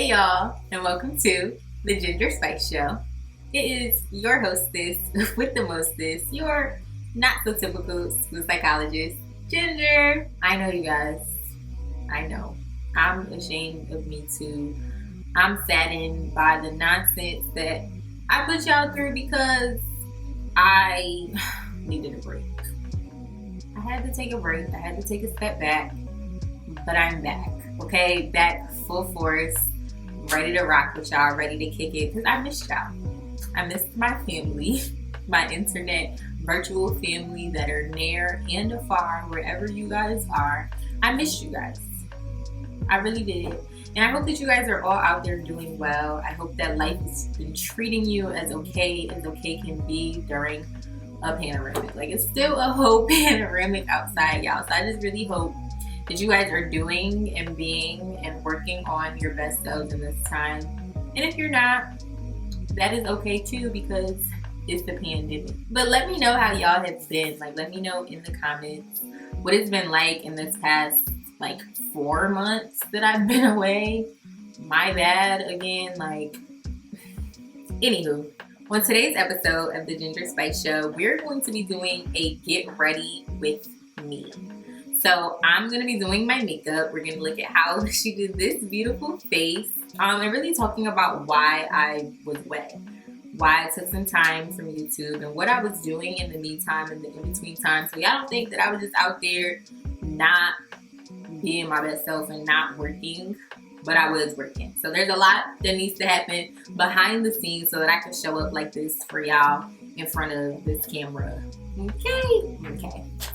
Hey y'all, and welcome to the Ginger Spice Show. It is your hostess with the mostest, your not so typical school psychologist, Ginger. I know you guys. I know. I'm ashamed of me too. I'm saddened by the nonsense that I put y'all through because I needed a break. I had to take a break. I had to take a step back, but I'm back. Okay, back full force, ready to rock with y'all, ready to kick it, because I missed y'all. I missed my family, my internet virtual family that are near and afar, wherever you guys are. I missed you guys. I really did. And I hope that you guys are all out there doing well. I hope that life has been treating you as okay can be during a panoramic. Like, it's still a whole panoramic outside, y'all. So I just really hope that you guys are doing and being and working on your best selves in this time. And if you're not, that is okay too, because it's the pandemic. But let me know how y'all have been. Like, let me know in the comments what it's been like in this past 4 months that I've been away. My bad again. Anywho, on today's episode of the Ginger Spice Show, we're going to be doing a get ready with me. So I'm going to be doing my makeup. We're going to look at how she did this beautiful face. And really talking about why I was wet. Why I took some time from YouTube and what I was doing in the meantime and the in-between time. So y'all don't think that I was just out there not being my best self and not working. But I was working. So there's a lot that needs to happen behind the scenes so that I can show up like this for y'all in front of this camera. Okay.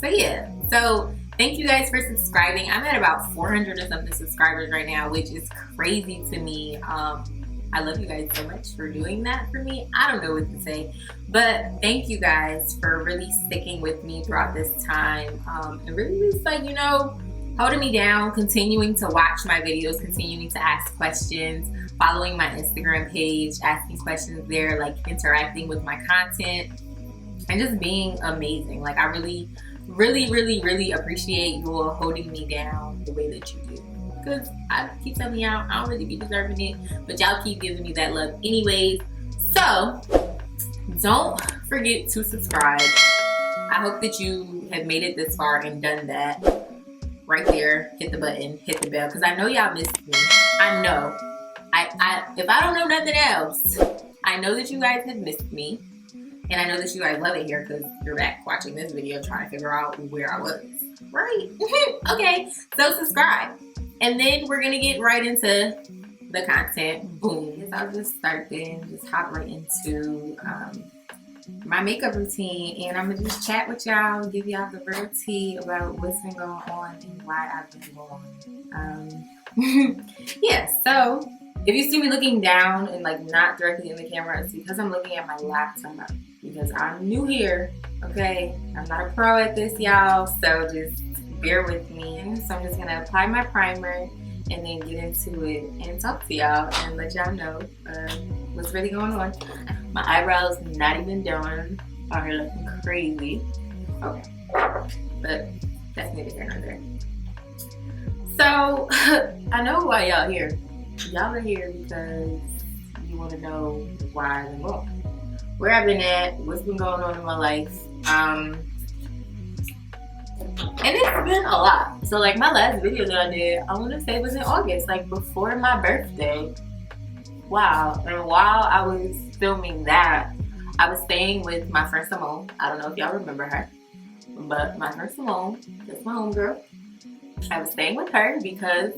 So yeah. So thank you guys for subscribing. I'm at about 400 or something subscribers right now, which is crazy to me. I love you guys so much for doing that for me. I don't know what to say, but thank you guys for really sticking with me throughout this time. And really just holding me down, continuing to watch my videos, continuing to ask questions, following my Instagram page, asking questions there, interacting with my content, and just being amazing. I really appreciate you all holding me down the way that you do. Because I keep telling y'all, I don't really be deserving it, but y'all keep giving me that love anyways. So, don't forget to subscribe. I hope that you have made it this far and done that. Right there, hit the button, hit the bell, because I know y'all missed me. I know. If I don't know nothing else, I know that you guys have missed me. And I know that you guys love it here because you're back watching this video trying to figure out where I was. Right. Okay. So subscribe. And then we're going to get right into the content. Boom. I'll just start then. Just hop right into my makeup routine. And I'm going to just chat with y'all. Give y'all the real tea about what's been going on and why I've been gone. Yeah. So if you see me looking down and not directly in the camera, it's because I'm looking at my laptop. Because I'm new here, okay? I'm not a pro at this, y'all, so just bear with me. So I'm just gonna apply my primer and then get into it and talk to y'all and let y'all know what's really going on. My eyebrows not even done, are looking crazy. Okay, but that's neither here nor there. So I know why y'all here. Y'all are here because you want to know why I've been going. Where I've been at, what's been going on in my life, and it's been a lot. So my last video that I did, I want to say was in August, before my birthday. Wow. And while I was filming that, I was staying with my friend Simone. I don't know if y'all remember her, but my friend Simone, that's my homegirl. I was staying with her because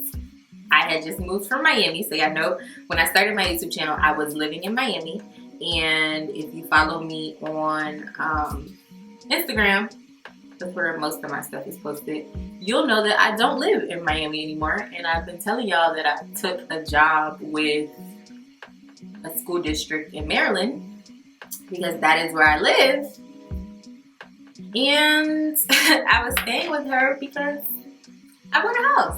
I had just moved from Miami. So y'all know when I started my YouTube channel, I was living in Miami. And if you follow me on Instagram, that's where most of my stuff is posted, you'll know that I don't live in Miami anymore. And I've been telling y'all that I took a job with a school district in Maryland because that is where I live. And I was staying with her because I want a house.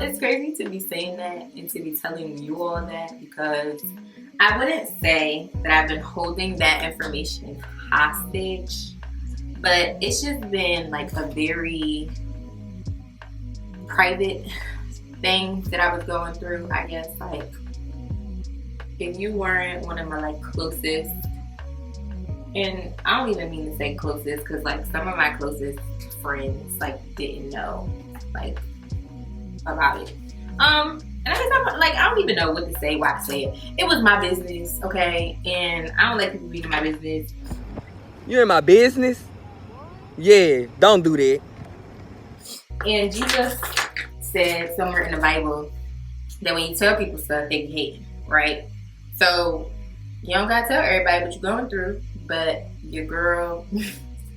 It's crazy to be saying that and to be telling you all that because I wouldn't say that I've been holding that information hostage, but it's just been a very private things that I was going through, I guess, like, if you weren't one of my, like, closest, and I don't even mean to say closest, because, like, some of my closest friends, like, didn't know, like, about it. And I guess like, I don't even know what to say, why to say it. It was my business, okay? And I don't let people be in my business. You in my business? Yeah, don't do that. And Jesus said somewhere in the Bible that when you tell people stuff, they be hating, right? So you don't gotta tell everybody what you're going through, but your girl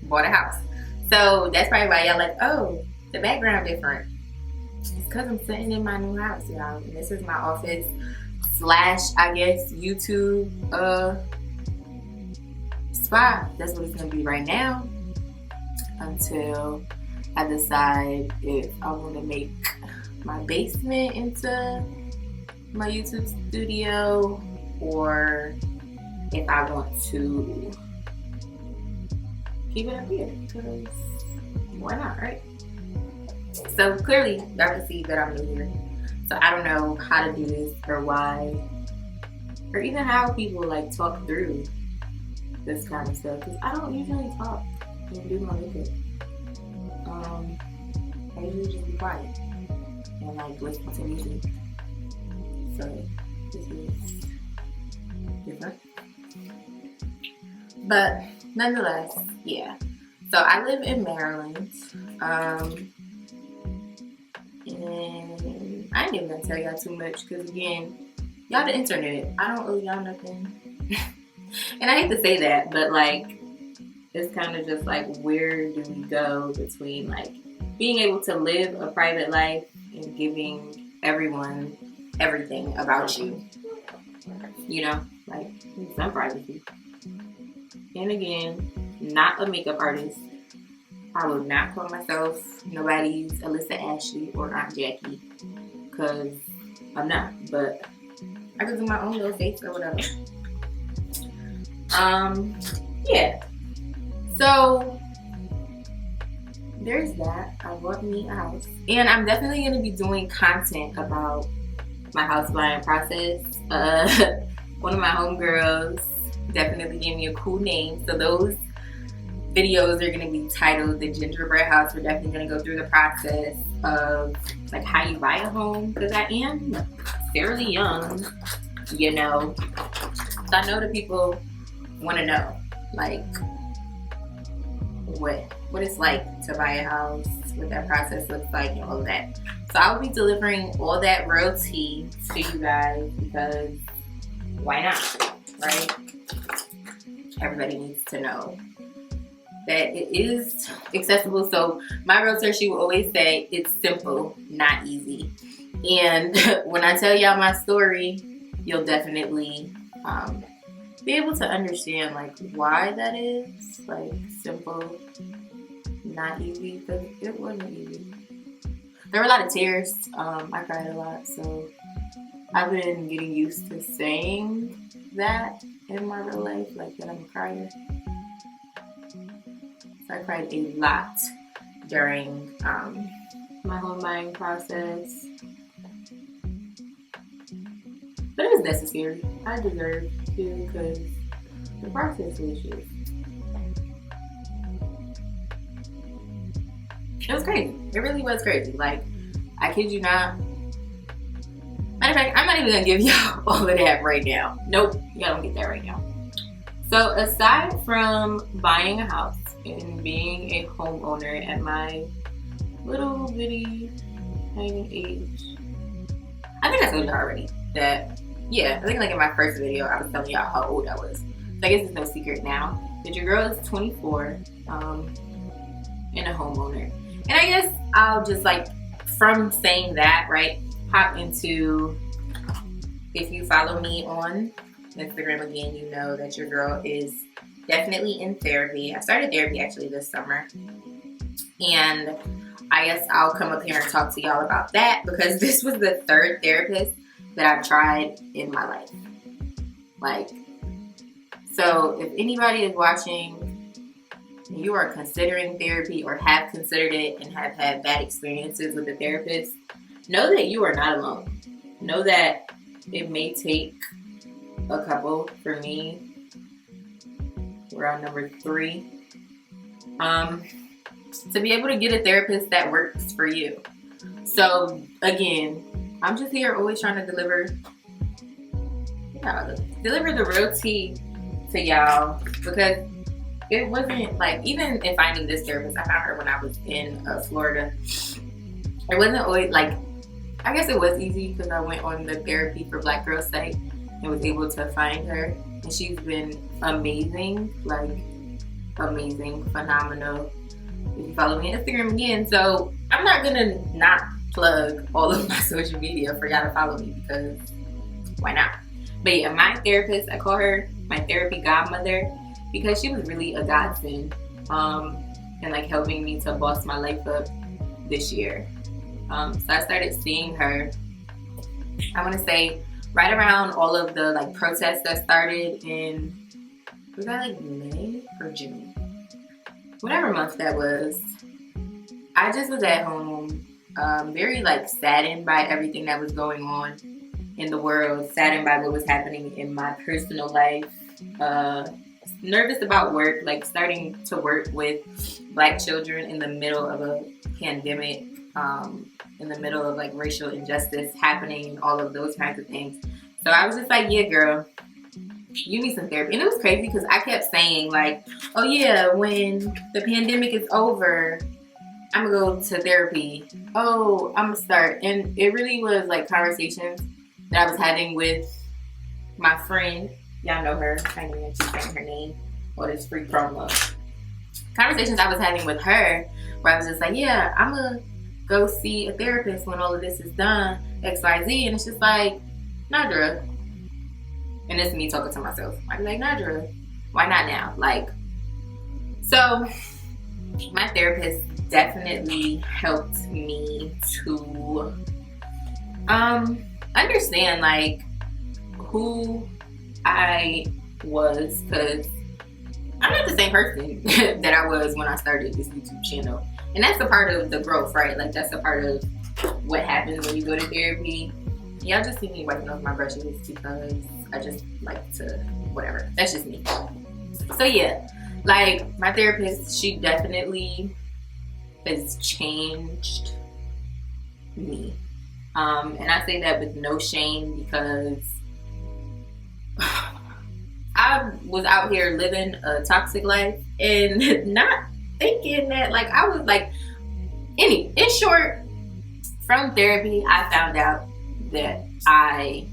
bought a house. So that's probably why y'all like, oh, the background different. It's because I'm sitting in my new house, y'all. And this is my office / I guess YouTube spot. That's what it's gonna be right now until I decide if I want to make my basement into my YouTube studio or if I want to keep it up here, because why not, right? So clearly y'all can see that I'm new here, so I don't know how to do this or why, or even how people like talk through this kind of stuff, because I don't usually talk and do my makeup. I usually just be quiet and like listen to music. So this is different. But nonetheless, yeah. So I live in Maryland. And I ain't even gonna tell y'all too much because again, y'all the internet. I don't owe y'all nothing. And I hate to say that, but like it's kind of just like, where do we go between like being able to live a private life and giving everyone everything about you, you know, like some privacy. And again, not a makeup artist. I would not call myself nobody's Alyssa Ashley or Aunt Jackie, because I'm not, but I could do my own little face or whatever. Yeah. So there's that. I bought me a house, and I'm definitely gonna be doing content about my house buying process. One of my homegirls definitely gave me a cool name, so those videos are gonna be titled The Gingerbread House. We're definitely gonna go through the process of like how you buy a home, because I am fairly young, you know. So I know that people want to know like what it's like to buy a house, what that process looks like, and all of that. So I will be delivering all that real tea to you guys, because why not, right? Everybody needs to know that it is accessible. So my realtor, she will always say it's simple, not easy. And when I tell y'all my story, you'll definitely be able to understand like why that is like simple, not easy, because it wasn't easy. There were a lot of tears. I cried a lot, so I've been getting used to saying that in my real life, like that I'm a crier. So I cried a lot during my home buying process. But it was necessary. I deserved to, because the process was just, it was crazy. It really was crazy. Like, I kid you not. Matter of fact, I'm not even gonna give y'all all of that right now. Nope, y'all don't get that right now. So aside from buying a house and being a homeowner at my little bitty tiny age, I think I told you already that, yeah, I think like in my first video I was telling y'all how old I was. So I guess it's no secret now that your girl is 24 and a homeowner. And I guess I'll just like, from saying that, right, hop into, if you follow me on Instagram again, you know that your girl is definitely in therapy. I started therapy actually this summer, and I guess I'll come up here and talk to y'all about that, because this was the third therapist that I've tried in my life. Like, so if anybody is watching, you are considering therapy or have considered it and have had bad experiences with a therapist, know that you are not alone. Know that it may take a couple. For me, we're on number 3. To be able to get a therapist that works for you. So again, I'm just here always trying to deliver the real tea to y'all, because it wasn't like, even in finding this therapist, I found her when I was in Florida. It wasn't always like, I guess it was easy because I went on the Therapy for Black Girls site and was able to find her, and she's been amazing, like amazing, phenomenal. If you follow me on Instagram again, so I'm not gonna not plug all of my social media for y'all to follow me, because why not? But yeah, my therapist, I call her my therapy godmother, because she was really a godsend, and like helping me to boss my life up this year. So I started seeing her, I want to say right around all of the like protests that started in, was that like May or June? Whatever month that was. I just was at home, very like saddened by everything that was going on in the world, saddened by what was happening in my personal life, nervous about work, like starting to work with Black children in the middle of a pandemic, in the middle of like racial injustice happening and all of those kinds of things. So I was just like, yeah, girl, you need some therapy. And it was crazy because I kept saying like, oh yeah, when the pandemic is over, I'm gonna go to therapy. Oh, I'm gonna start. And it really was like conversations that I was having with my friend. Y'all know her. I ain't even saying her name or this free promo. Conversations I was having with her where I was just like, yeah, I'm gonna go see a therapist when all of this is done, XYZ. And it's just like, Nadra. And it's me talking to myself. I'm like, Nadra, why not now? Like, so my therapist definitely helped me to understand like who I was, because I'm not the same person that I was when I started this YouTube channel. And that's a part of the growth, right? Like that's a part of what happens when you go to therapy. Y'all just see me wiping off my brushes because I just like to, whatever. That's just me. So yeah, like my therapist, she definitely has changed me. And I say that with no shame, because I was out here living a toxic life and not thinking that like I was like, in short, from therapy, I found out that I,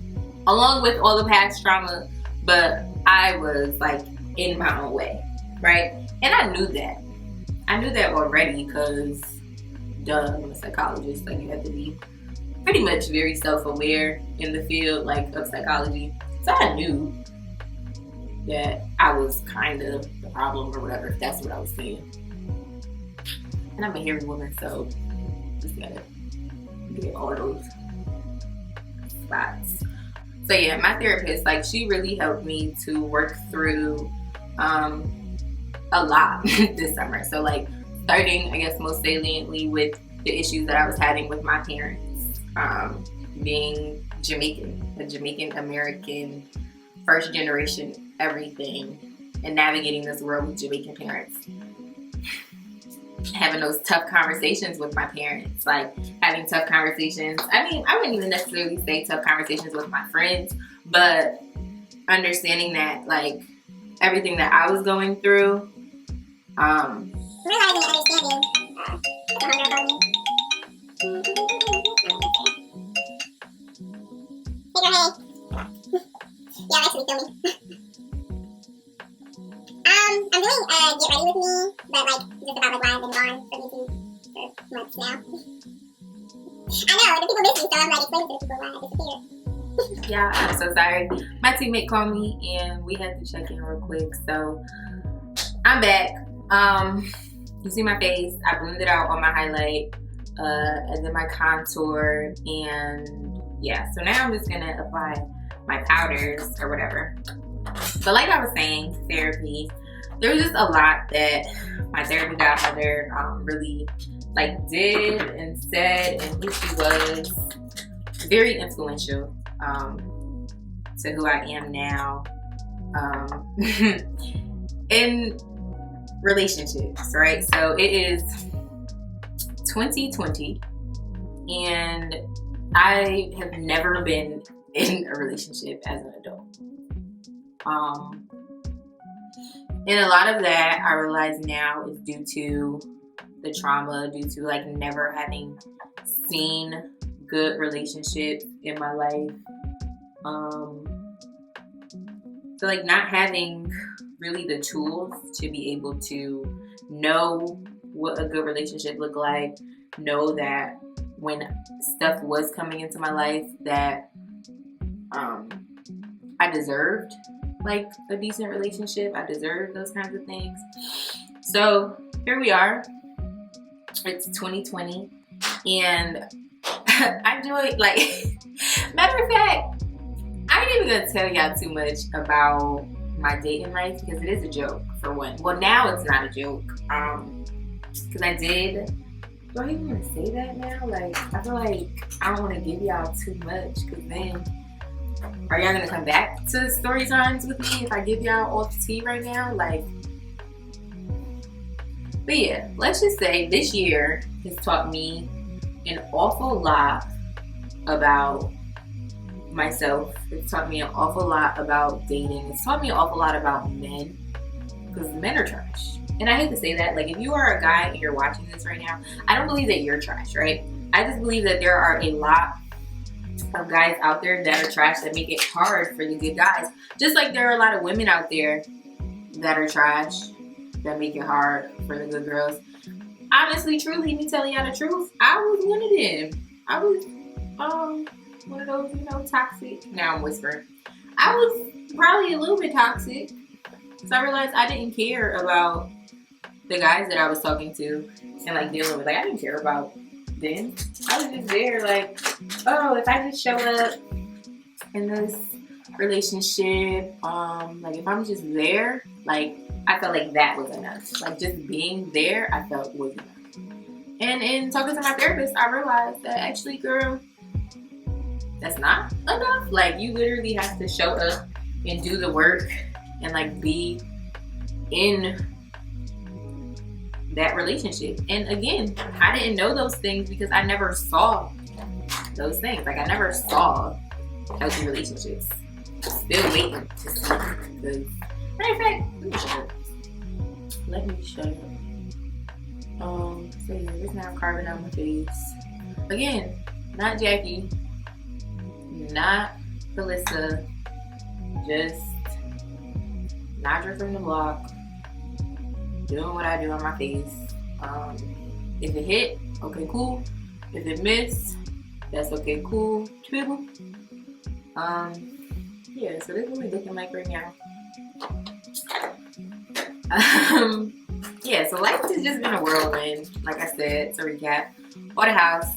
along with all the past trauma, but I was like in my own way, right? And I knew that. I knew that already because, duh, I'm a psychologist. Like you have to be pretty much very self-aware in the field like of psychology. So I knew that I was kind of the problem or whatever, if that's what I was saying. And I'm a hairy woman, so just gotta get all those spots. So yeah, my therapist, like she really helped me to work through a lot this summer. So like starting, I guess most saliently with the issues that I was having with my parents, being Jamaican, a Jamaican American, first generation everything, and navigating this world with Jamaican parents. Having those tough conversations with my parents, like having tough conversations. I mean, I wouldn't even necessarily say tough conversations with my friends, but understanding that like everything that I was going through, realizing and understanding the hunger for me. Hey girl, hey. Yeah, actually feel me. I'm doing Get Ready With Me, but like just about like why I've been gone from YouTube for months now. I know, the people miss me, so I'm like explaining to the people why I disappeared. Yeah, I'm so sorry. My teammate called me and we had to check in real quick, so I'm back. You see my face, I blended out on my highlight, and then my contour, and yeah, so now I'm just gonna apply my powders or whatever. But like I was saying, therapy, there was just a lot that my therapy godmother really like did and said, and who she was. Very influential to who I am now in relationships, right? So it is 2020 and I have never been in a relationship as an adult. And a lot of that I realize now is due to the trauma, due to like never having seen good relationships in my life. So like not having really the tools to be able to know what a good relationship looked like, know that when stuff was coming into my life that I deserved like a decent relationship. I deserved those kinds of things. So here we are. It's 2020 and I enjoy, like, matter of fact, I ain't even gonna tell y'all too much about my dating life because it is a joke for one. Well, now it's not a joke. Because I did. Do I even want to say that now? Like, I feel like I don't want to give y'all too much because then are y'all gonna come back to story times with me if I give y'all all the tea right now? Like, but yeah, let's just say this year has taught me an awful lot about myself. It's taught me an awful lot about dating. It's taught me an awful lot about men because men are trash. And I hate to say that. Like, if you are a guy and you're watching this right now, I don't believe that you're trash, right? I just believe that there are a lot of guys out there that are trash that make it hard for the good guys. Just like there are a lot of women out there that are trash that make it hard for the good girls. Honestly, truly, me telling y'all the truth, I was one of them. I was one of those, you know, toxic. Now I'm whispering. I was probably a little bit toxic. So I realized I didn't care about the guys that I was talking to and like dealing with. Like, I didn't care about them. I was just there like, oh, if I just show up in this relationship, like if I'm just there, like I felt like that was enough. Like just being there, I felt was enough. And in talking to my therapist, I realized that actually, girl, that's not enough. Like you literally have to show up and do the work and like be in that relationship. And again, I didn't know those things because I never saw those things. Like I never saw healthy relationships. Still waiting to see. Because, matter of fact, let me show you. So yeah, this now carving out my face. Again, not Jackie, not Felissa, just Nadra from the block, doing what I do on my face. If it hit, okay, cool. If it missed, that's okay, cool. Twiddle. Yeah, so this is what we're looking like right now. Yeah, so life has just been a whirlwind. Like I said, to recap, bought a house,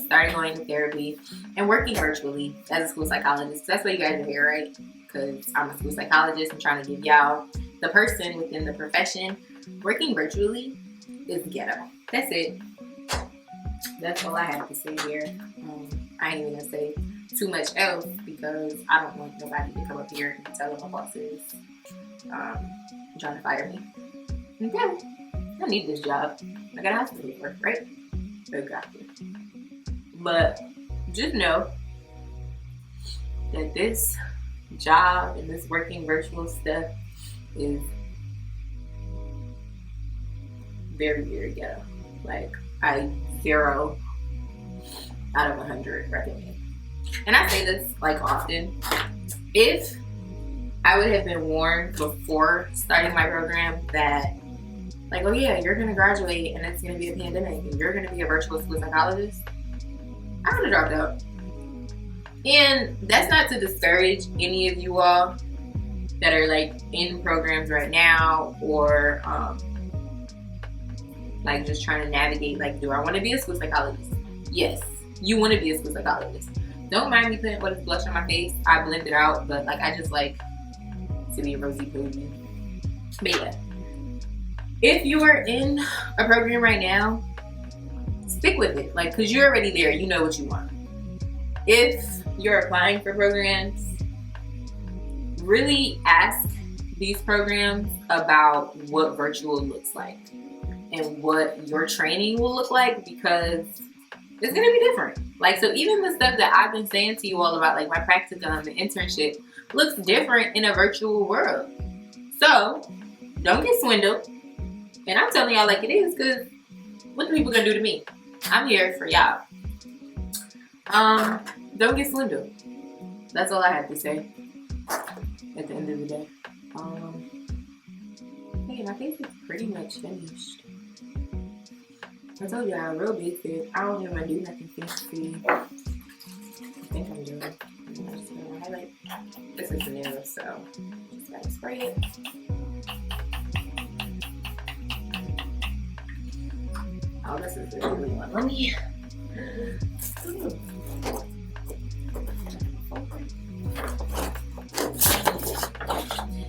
started going to therapy, and working virtually as a school psychologist. That's what you guys are here, right? Because I'm a school psychologist. I'm trying to give y'all the person within the profession. Working virtually is ghetto. That's it. That's all I have to say here. I ain't even gonna say too much else because I don't want nobody to come up here and tell them my boss is trying to fire me. Okay, I need this job. I got a house to pay for, right? Exactly. But just know that this job and this working virtual stuff is very, very ghetto. Like, I 0 out of 100 recommend. And I say this like often. If I would have been warned before starting my program that, like, oh yeah, you're gonna graduate and it's gonna be a pandemic and you're gonna be a virtual school psychologist, I would have dropped out. And that's not to discourage any of you all that are like in programs right now or like just trying to navigate, like, do I want to be a school psychologist? Yes, you want to be a school psychologist. Don't mind me putting what is blush on my face. I blend it out, but like I just like to be a rosy booty. But yeah, if you are in a program right now, stick with it. Like, cause you're already there. You know what you want. If you're applying for programs, really ask these programs about what virtual looks like and what your training will look like, because it's gonna be different. Like, so even the stuff that I've been saying to you all about, like my practicum and internship, looks different in a virtual world. So don't get swindled. And I'm telling y'all like it is, because what the people gonna do to me? I'm here for y'all. Don't get swindled. That's all I have to say at the end of the day. Man, I think it's pretty much finished. I told you I real basic. I don't even want to do nothing fancy. I think I'm doing. I'm just gonna highlight. This is new, so just gotta spray it. Oh, this is the really one. Let me.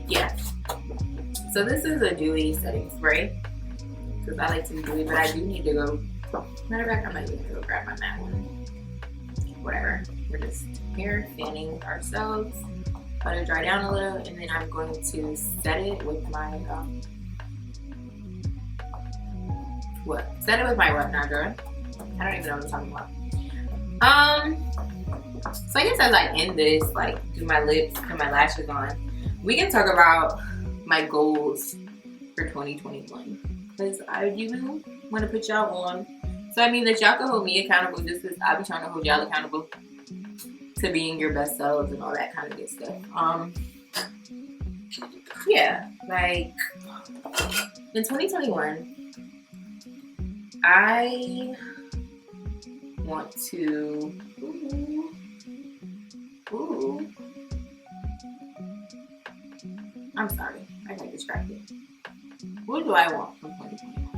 Yeah. So this is a dewy setting spray, because I like to be dewy, but I do need to go. Matter of fact, I might even go grab my matte one. Whatever. We're just here fanning ourselves. Let it dry down a little, and then I'm going to set it with my Set it with my what now, Jordan? I don't even know what I'm talking about. So I guess as I end this, like do my lips, put my lashes on, we can talk about my goals for 2021, because I do want to put y'all on. So I mean that y'all can hold me accountable, just as I be trying to hold y'all accountable to being your best selves and all that kind of good stuff. Yeah, like in 2021, I want to. Ooh. I'm sorry, I got distracted. What do I want from 2021?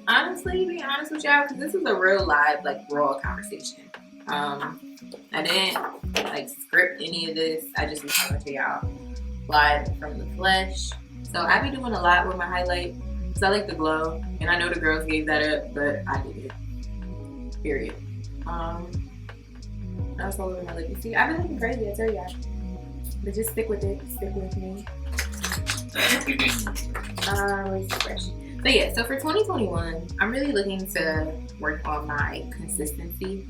Honestly, being honest with y'all, because this is a real live, like raw conversation. I didn't like script any of this. I just was talking to y'all live from the flesh. So I be doing a lot with my highlight. So I like the glow, and I know the girls gave that up, but I did it. Period. That's all over my lip. You see, I've been looking crazy, I tell y'all. But just stick with it. Stick with me. But yeah, so for 2021, I'm really looking to work on my consistency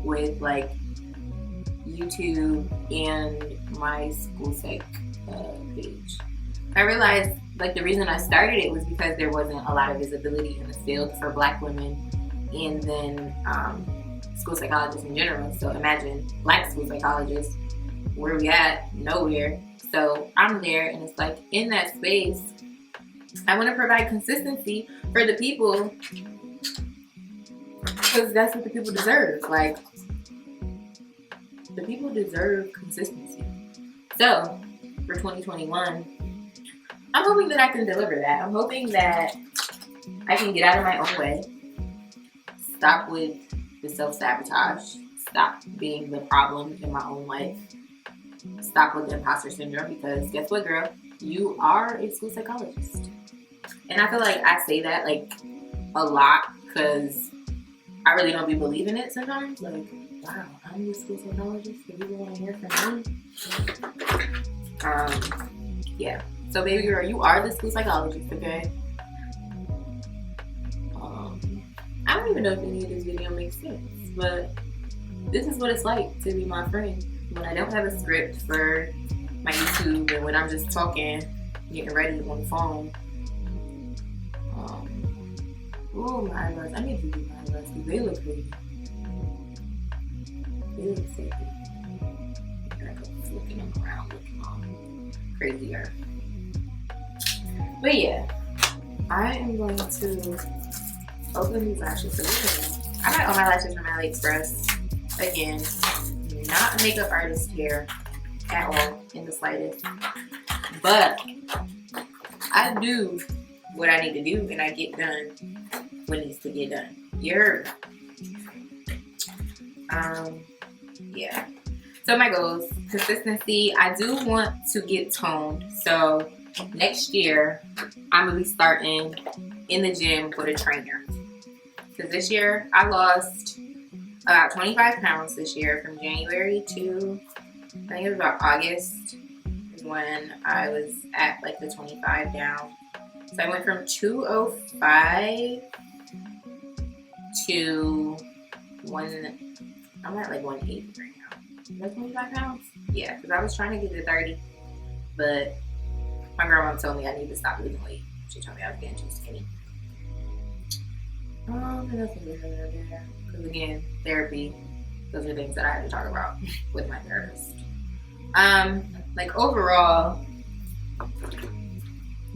with like YouTube and my school psych page. I realized like the reason I started it was because there wasn't a lot of visibility in the field for Black women, and then school psychologists in general. So imagine Black school psychologists, where we at? Nowhere. So I'm there, and it's like in that space, I want to provide consistency for the people, because that's what the people deserve. Like, the people deserve consistency. So for 2021, I'm hoping that I can deliver that. I'm hoping that I can get out of my own way, stop with the self-sabotage, stop being the problem in my own life, stop with the imposter syndrome, because guess what, girl? You are a school psychologist. And I feel like I say that like a lot because I really don't be believing it sometimes. Like, wow, I'm a school psychologist, so people want to hear from me. Yeah. So baby girl, you are the school psychologist, okay? I don't even know if any of this video makes sense, but this is what it's like to be my friend. When I don't have a script for my YouTube, and when I'm just talking, getting ready on the phone. Ooh, my eyebrows. I need to do my eyebrows because they look pretty. They look sexy. I go flicking them around, looking all crazier. But yeah, I am going to open these lashes. So I got all my lashes from AliExpress. Again, not a makeup artist here at all in the slightest. But I do what I need to do, and I get done what needs to get done. You heard? Yeah. So my goals: consistency. I do want to get toned. So next year I'm gonna be starting in the gym with a trainer. Because this year I lost about 25 pounds this year from January to, I think it was about August is when I was at like the 25 down. So I went from 205 to I'm at like 180 right now. Is that 25 pounds? Yeah, because I was trying to get to 30, but my grandma told me I need to stop losing weight. She told me I was getting too skinny. Because again, therapy, those are things that I had to talk about with my therapist. Like overall,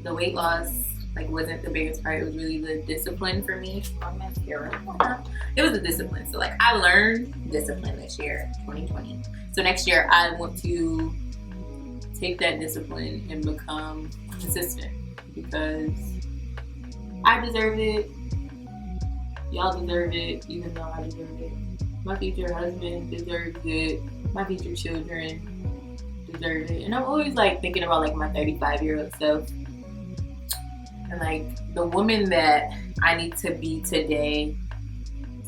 the weight loss like wasn't the biggest part. It was really the discipline for me. It was the discipline. So like I learned discipline this year, 2020. So next year I want to take that discipline and become consistent because I deserve it. Y'all deserve it, even though I deserve it. My future husband deserves it. My future children deserve it. And I'm always like thinking about like my 35-year-old self. And like the woman that I need to be today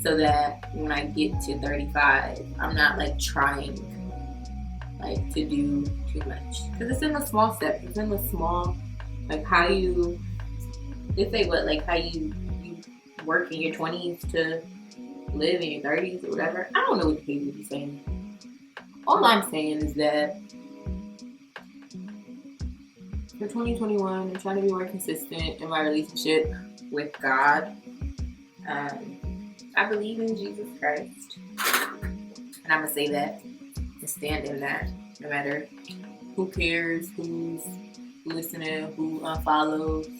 so that when I get to 35, I'm not like trying like to do too much. Because it's in the small steps. It's in the small, like how you, they say what, like how you work in your 20s to live in your 30s or whatever. I don't know what people be saying. All I'm saying is that for 2021, I'm trying to be more consistent in my relationship with God. I believe in Jesus Christ. And I'm going to say that and stand in that no matter who cares, who's listening, who unfollows.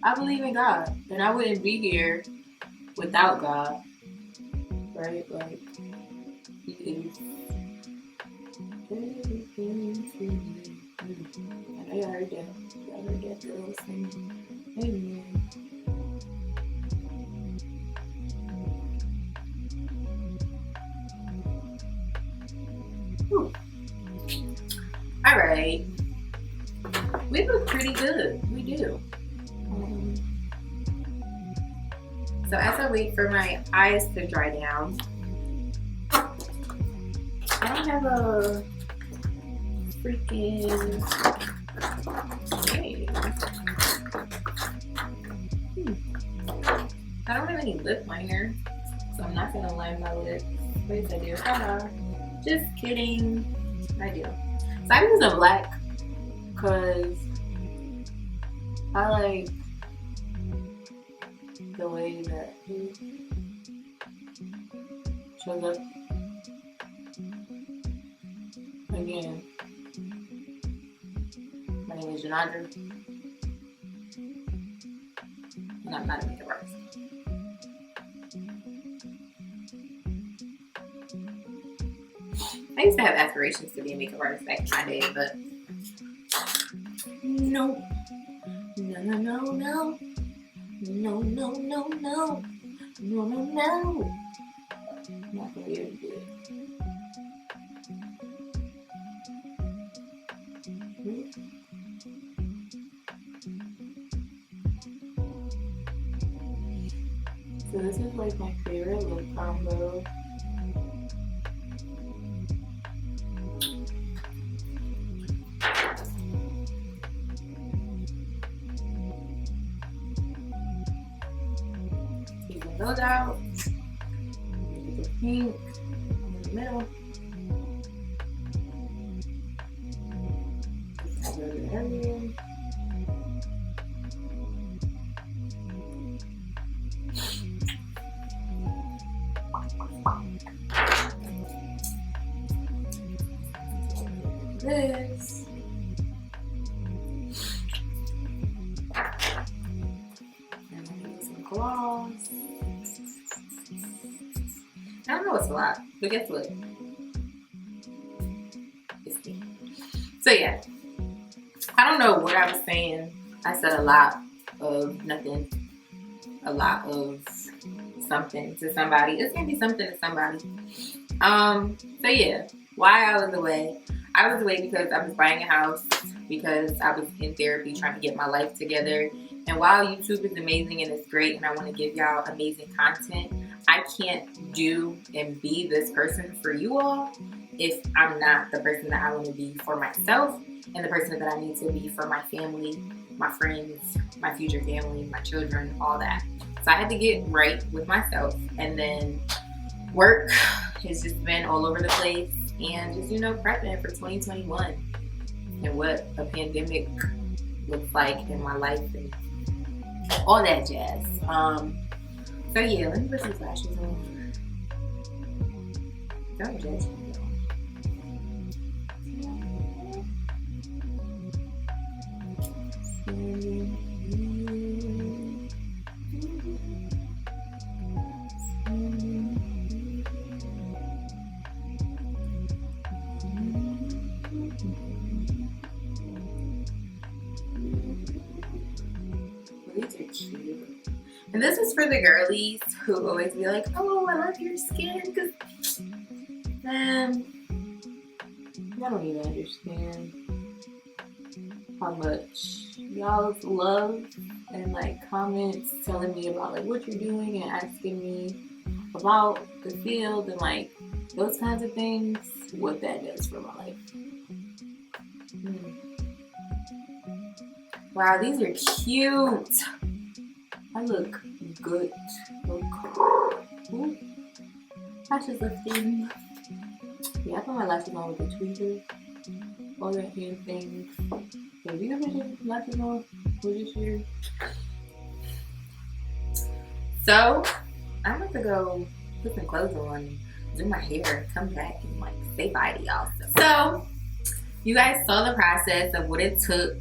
I believe in God, and I wouldn't be here without God, right? Like, He is everything to me. I know y'all heard that. Y'all heard that girl sing. Amen. Whew. All right, we look pretty good. We do. So as I wait for my eyes to dry down, I don't have a freaking, I don't have any lip liner, so I'm not gonna line my lips. Wait, I do. Just kidding. I do. So I'm using black because I like the way that he shows up. Again, my name is Janandra, and I'm not a makeup artist. I used to have aspirations to be a makeup artist back in my day, but no. I'm not gonna be able to do it. So this is like my favorite lip combo. Taking those out. Get the pink in the middle. This. And I'm gonna use some gloss. I don't know what's a lot, but guess what? It's me. So yeah. I don't know what I was saying. I said a lot of nothing. A lot of something to somebody. It's gonna be something to somebody. So yeah, why I was away. I was away because I was buying a house because I was in therapy trying to get my life together. And while YouTube is amazing and it's great and I want to give y'all amazing content, I can't do and be this person for you all if I'm not the person that I want to be for myself and the person that I need to be for my family, my friends, my future family, my children, all that. So I had to get right with myself, and then work has just been all over the place, and just, prepping for 2021 and what a pandemic looks like in my life and all that jazz. So yeah, let me put some lashes on. Don't judge me. These are cute. And this is for the girlies who always be like, oh, I love your skin, because, man, y'all don't even understand how much y'all's love and comments telling me about what you're doing and asking me about the field and those kinds of things, what that does for my life. Wow, these are cute. I look good. Ooh. Lashes lifting. Yeah, I put my lashes on with the tweezers. All the hand things. Have you ever put lashes on for this year? So, I'm about to go put some clothes on, do my hair, come back and say bye to y'all. So, you guys saw the process of what it took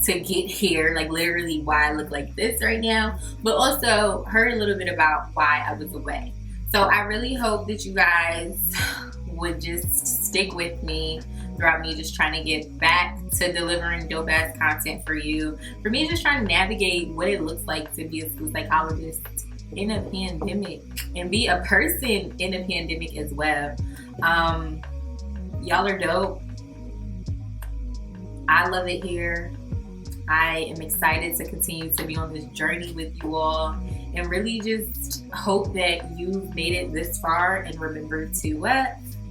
to get here, literally why I look like this right now, but also heard a little bit about why I was away. So I really hope that you guys would just stick with me throughout me just trying to get back to delivering dope ass content for you. For me, just trying to navigate what it looks like to be a school psychologist in a pandemic and be a person in a pandemic as well. Y'all are dope. I love it here. I am excited to continue to be on this journey with you all, and really just hope that you've made it this far and remember to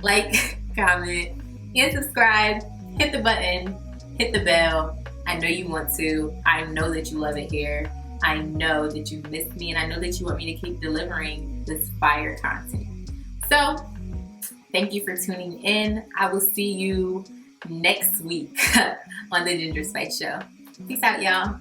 like, comment, and subscribe. Hit the button, hit the bell. I know you want to. I know that you love it here. I know that you missed me, and I know that you want me to keep delivering this fire content. So, thank you for tuning in. I will see you next week on the Ginger Spice Show. Peace out, y'all.